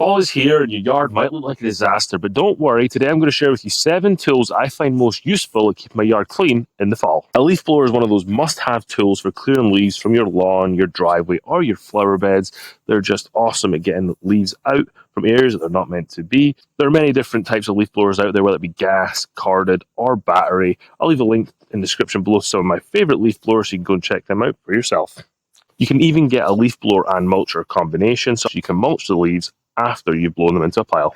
Fall is here and your yard might look like a disaster, but don't worry. Today I'm going to share with you 7 tools I find most useful at keeping my yard clean in the fall. A leaf blower is one of those must-have tools for clearing leaves from your lawn, your driveway, or your flower beds. They're just awesome at getting leaves out from areas that they're not meant to be. There are many different types of leaf blowers out there, whether it be gas, carded, or battery. I'll leave a link in the description below to some of my favorite leaf blowers so you can go and check them out for yourself. You can even get a leaf blower and mulcher combination so you can mulch the leaves after you've blown them into a pile.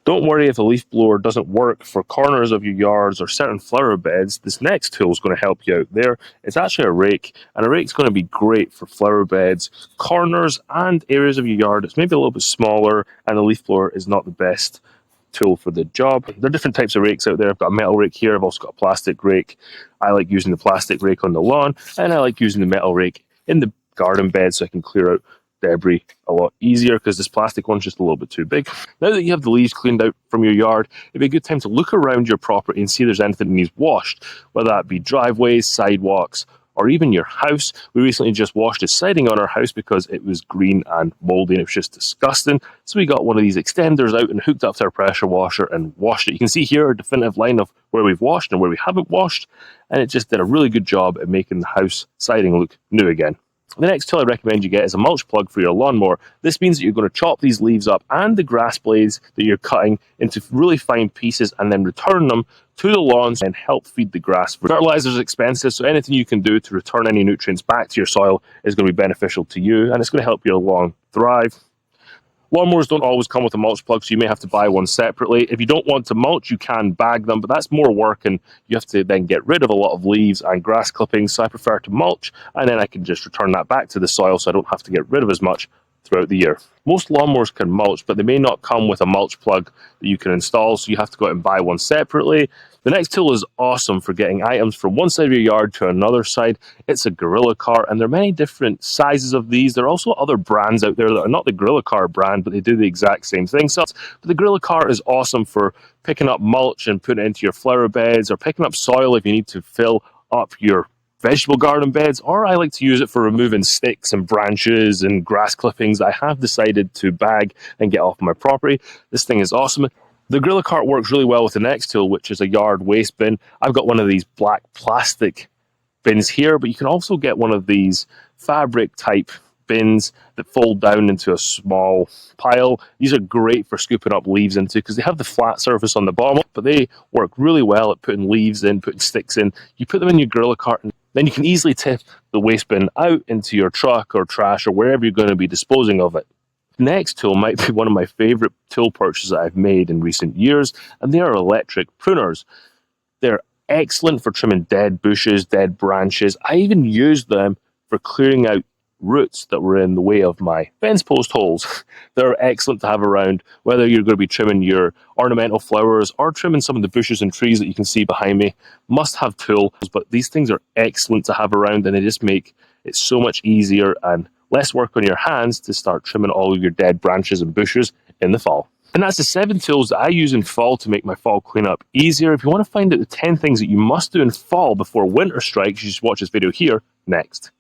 Don't worry if a leaf blower doesn't work for corners of your yards or certain flower beds. This next tool is going to help you out there. It's actually a rake, and a rake's going to be great for flower beds, corners, and areas of your yard. It's maybe a little bit smaller, and the leaf blower is not the best tool for the job. There are different types of rakes out there. I've got a metal rake here. I've also got a plastic rake. I like using the plastic rake on the lawn, and I like using the metal rake in the garden bed so I can clear out debris a lot easier because this plastic one's just a little bit too big. Now that you have the leaves cleaned out from your yard, it'd be a good time to look around your property and see if there's anything that needs washed, whether that be driveways, sidewalks, or even your house. We recently just washed the siding on our house because it was green and moldy and it was just disgusting. So we got one of these extenders out and hooked up to our pressure washer and washed it. You can see here a definitive line of where we've washed and where we haven't washed, and it just did a really good job at making the house siding look new again. The next tool I recommend you get is a mulch plug for your lawnmower. This means that you're going to chop these leaves up and the grass blades that you're cutting into really fine pieces and then return them to the lawns and help feed the grass. Fertilizer is expensive, so anything you can do to return any nutrients back to your soil is going to be beneficial to you, and it's going to help your lawn thrive. Lawnmowers don't always come with a mulch plug, so you may have to buy one separately. If you don't want to mulch, you can bag them, but that's more work and you have to then get rid of a lot of leaves and grass clippings, so I prefer to mulch, and then I can just return that back to the soil so I don't have to get rid of as much throughout the year. Most lawnmowers can mulch, but they may not come with a mulch plug that you can install, so you have to go out and buy one separately. The next tool is awesome for getting items from one side of your yard to another side. It's a Gorilla Cart, and there are many different sizes of these. There are also other brands out there that are not the Gorilla Cart brand, but they do the exact same thing. But the Gorilla Cart is awesome for picking up mulch and putting it into your flower beds, or picking up soil if you need to fill up your vegetable garden beds, or I like to use it for removing sticks and branches and grass clippings I have decided to bag and get off my property. This thing is awesome. The Gorilla Cart works really well with the next tool, which is a yard waste bin. I've got one of these black plastic bins here, but you can also get one of these fabric type bins that fold down into a small pile. These are great for scooping up leaves into because they have the flat surface on the bottom, but they work really well at putting leaves in, putting sticks in. You put them in your Gorilla Cart, and then you can easily tip the waste bin out into your truck or trash or wherever you're going to be disposing of it. Next tool might be one of my favorite tool purchases I've made in recent years, and they are electric pruners. They're excellent for trimming dead bushes, dead branches. I even use them for clearing out roots that were in the way of my fence post holes. They're excellent to have around, whether you're going to be trimming your ornamental flowers or trimming some of the bushes and trees that you can see behind me. Must have tools, but these things are excellent to have around, and they just make it so much easier and less work on your hands to start trimming all of your dead branches and bushes in the fall. And that's the 7 tools that I use in fall to make my fall cleanup easier. If you want to find out the 10 things that you must do in fall before winter strikes, you just watch this video here next.